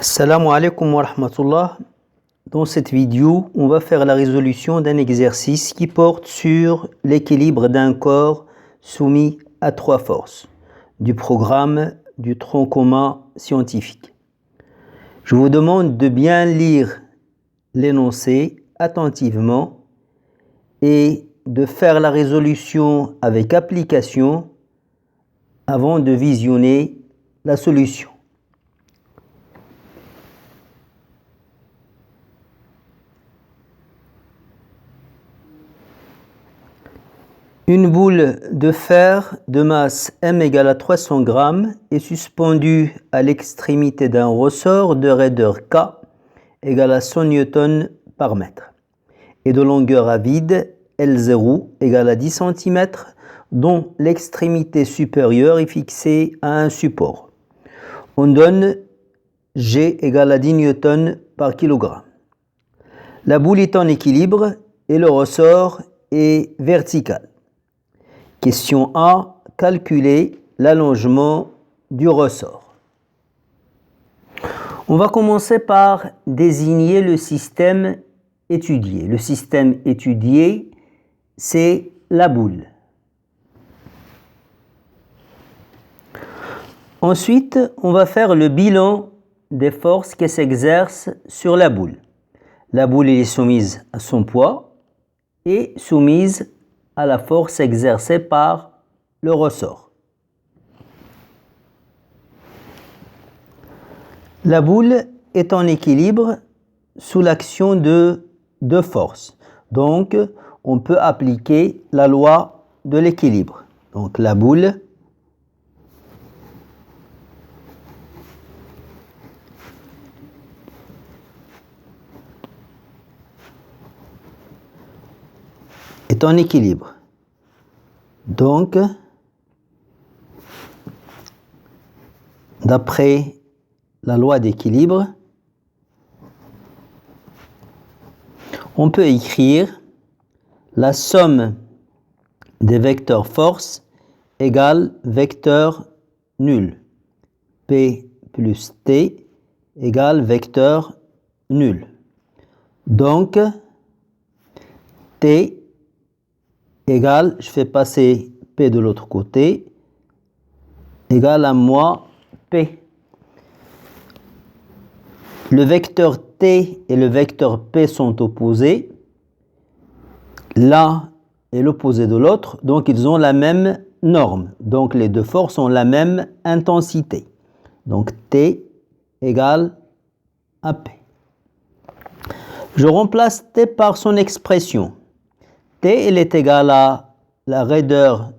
Assalamu alaikum wa rahmatullah. Dans cette vidéo, on va faire la résolution d'un exercice qui porte sur l'équilibre d'un corps soumis à trois forces du programme du tronc commun scientifique. Je vous demande de bien lire l'énoncé attentivement et de faire la résolution avec application avant de visionner la solution. Une boule de fer de masse M égale à 300 g est suspendue à l'extrémité d'un ressort de raideur K égale à 100 N par mètre et de longueur à vide L0 égale à 10 cm dont l'extrémité supérieure est fixée à un support. On donne G égale à 10 N par kg. La boule est en équilibre et le ressort est vertical. Question A. Calculer l'allongement du ressort. On va commencer par désigner le système étudié. Le système étudié, c'est la boule. Ensuite, on va faire le bilan des forces qui s'exercent sur la boule. La boule est soumise à son poids et soumise à la force exercée par le ressort. La boule est en équilibre sous l'action de deux forces. Donc, on peut appliquer la loi de l'équilibre. Donc, la boule est en équilibre. Donc, d'après la loi d'équilibre, on peut écrire la somme des vecteurs force égale vecteur nul. P plus T égale vecteur nul. Donc, T égale, je fais passer P de l'autre côté, égale à moins P. Le vecteur T et le vecteur P sont opposés. L'un est l'opposé de l'autre, donc ils ont la même norme. Donc les deux forces ont la même intensité. Donc T égale à P. Je remplace T par son expression. T elle est égale à la raideur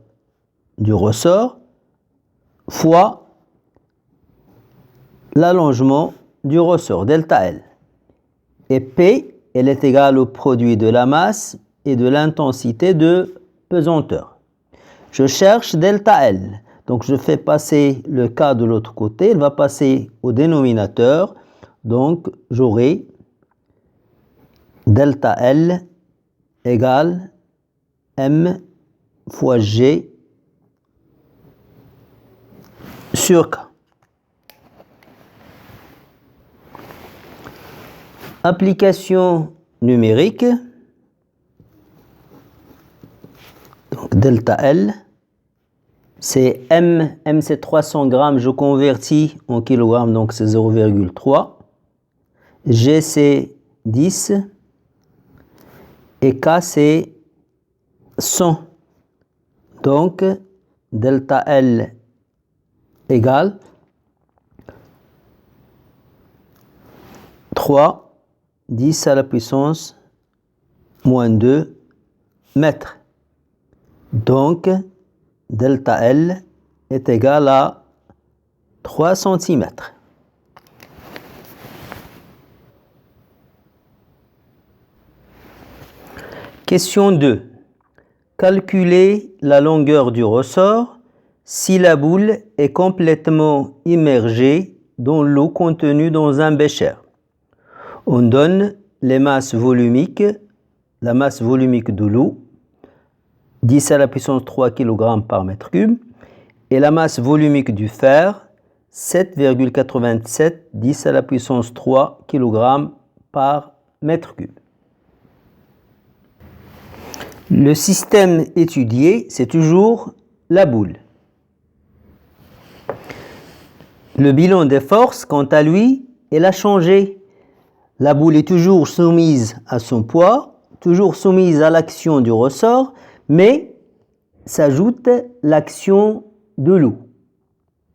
du ressort fois l'allongement du ressort, delta L. Et P elle est égale au produit de la masse et de l'intensité de pesanteur. Je cherche delta L. Donc je fais passer le K de l'autre côté, il va passer au dénominateur. Donc j'aurai delta L égale M fois G sur K. Application numérique. Donc delta L, c'est M c'est 300 g, je convertis en kg, donc c'est 0,3. G c'est 10 et K c'est 100. Donc, delta L égale 3, 10 à la puissance moins 2 mètres. Donc, delta L est égal à 3 cm. Question 2. Calculer la longueur du ressort si la boule est complètement immergée dans l'eau contenue dans un bécher. On donne les masses volumiques, la masse volumique de l'eau, 10 à la puissance 3 kg par mètre cube, et la masse volumique du fer, 7,87 10 à la puissance 3 kg par mètre cube. Le système étudié, c'est toujours la boule. Le bilan des forces, quant à lui, il a changé. La boule est toujours soumise à son poids, toujours soumise à l'action du ressort, mais s'ajoute l'action de l'eau,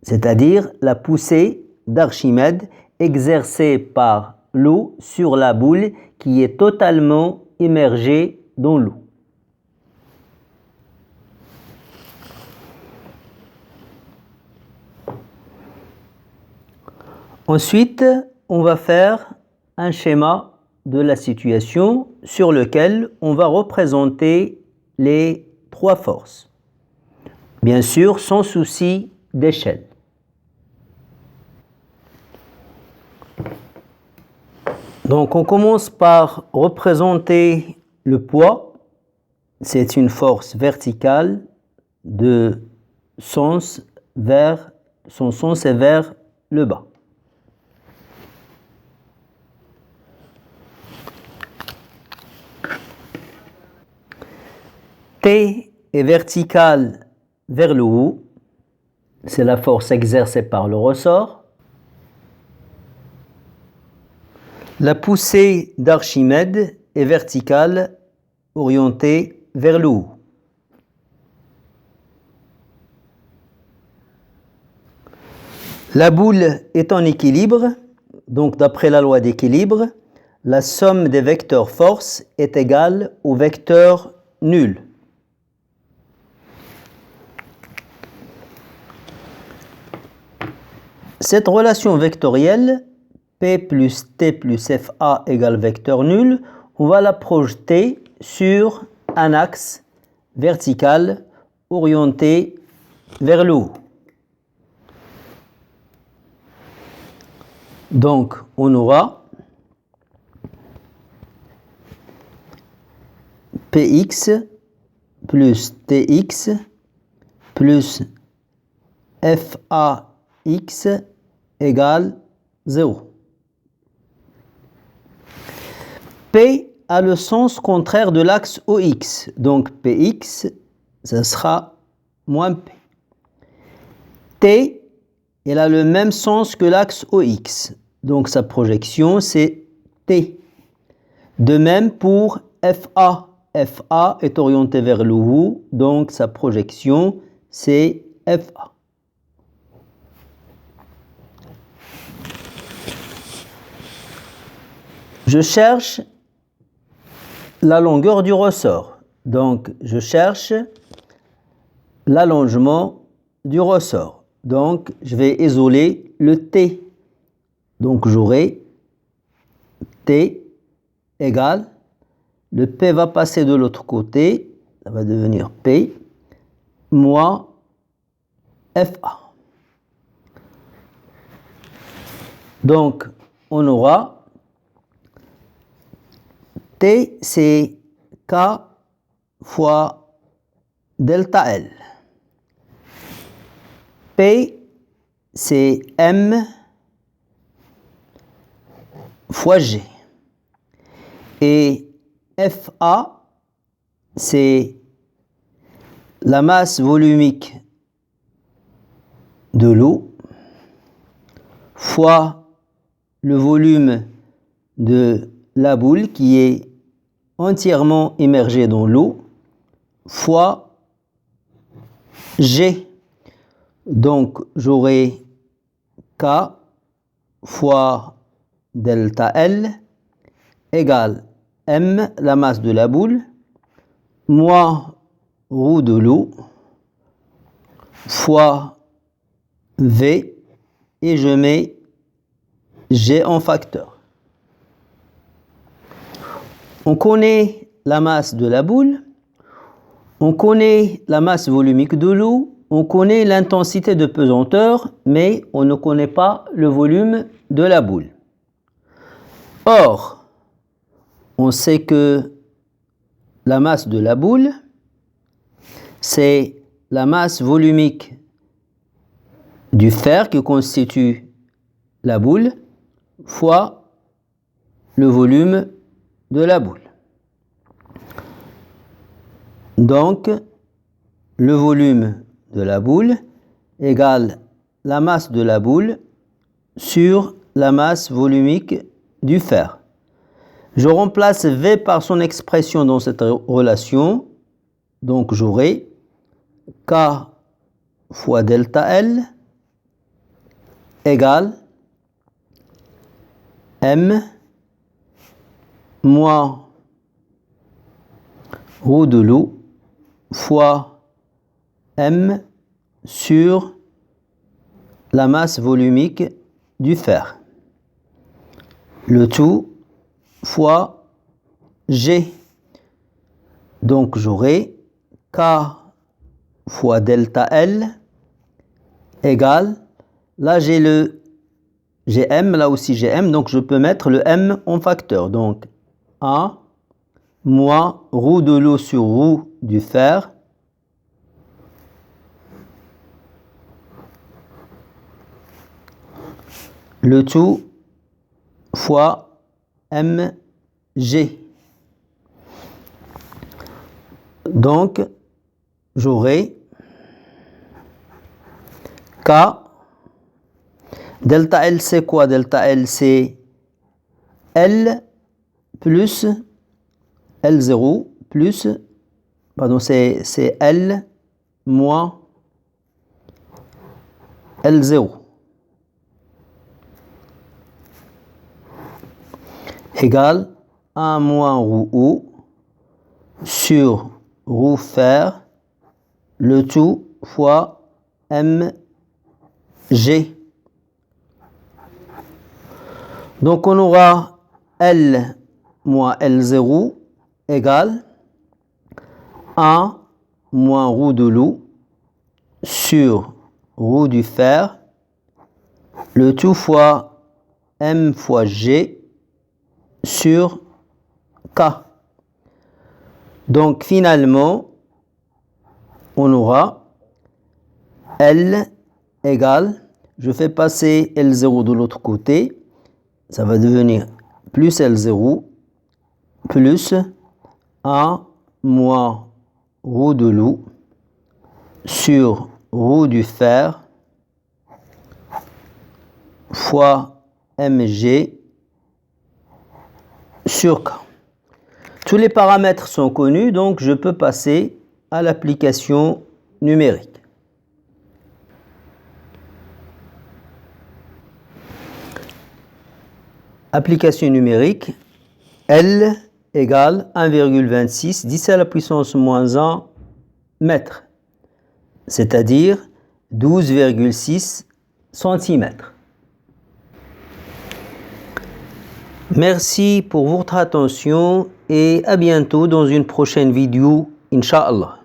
c'est-à-dire la poussée d'Archimède exercée par l'eau sur la boule qui est totalement immergée dans l'eau. Ensuite, on va faire un schéma de la situation sur lequel on va représenter les trois forces. Bien sûr, sans souci d'échelle. Donc, on commence par représenter le poids. C'est une force verticale de son sens est vers le bas. T est verticale vers le haut, c'est la force exercée par le ressort. La poussée d'Archimède est verticale, orientée vers le haut. La boule est en équilibre, donc d'après la loi d'équilibre, la somme des vecteurs force est égale au vecteur nul. Cette relation vectorielle, P plus T plus FA égale vecteur nul, on va la projeter sur un axe vertical orienté vers le haut. Donc, on aura Px plus Tx plus Fax égale 0. P a le sens contraire de l'axe OX, donc Px, ça sera moins P. T, elle a le même sens que l'axe OX, donc sa projection c'est T. De même pour FA. FA est orienté vers le haut, donc sa projection c'est FA. Je cherche la longueur du ressort. Donc, je cherche l'allongement du ressort. Donc, je vais isoler le T. Donc, j'aurai T égale, le P va passer de l'autre côté, ça va devenir P, moins FA. Donc, on aura T, c'est K fois delta L. P, c'est M fois G. Et FA, c'est la masse volumique de l'eau fois le volume de la boule qui est entièrement immergée dans l'eau fois G. Donc j'aurai K fois delta L égale M, la masse de la boule, moins ρ de l'eau fois V et je mets G en facteur. On connaît la masse de la boule, on connaît la masse volumique de l'eau, on connaît l'intensité de pesanteur, mais on ne connaît pas le volume de la boule. Or, on sait que la masse de la boule, c'est la masse volumique du fer qui constitue la boule fois le volume de la boule. Donc, le volume de la boule égale la masse de la boule sur la masse volumique du fer. Je remplace V par son expression dans cette relation. Donc, j'aurai K fois delta L égale M moins ρ de l'eau fois M sur la masse volumique du fer. Le tout fois G. Donc j'aurai K fois delta L égale, là j'ai M, là aussi j'ai M, donc je peux mettre le M en facteur. Donc A moins ρ de l'eau sur ρ du fer le tout fois mg. Donc, j'aurai K. Delta L, c'est quoi? Delta L, c'est L plus L0 plus, pardon, c'est L moins L0. Égale 1 moins ρ eau sur ρ fer, le tout fois mg. Donc on aura L moins L0 égale 1 moins ρ de l'eau sur ρ du fer, le tout fois m fois g sur K. Donc finalement, on aura L égale, je fais passer L0 de l'autre côté, ça va devenir plus L0 plus 1 moins ρ de l'eau sur ρ du fer fois mg sur K. Tous les paramètres sont connus, donc je peux passer à l'application numérique. Application numérique, L égale 1,26 10 à la puissance moins 1 mètres, c'est-à-dire 12,6 cm. Merci pour votre attention et à bientôt dans une prochaine vidéo, Inch'Allah.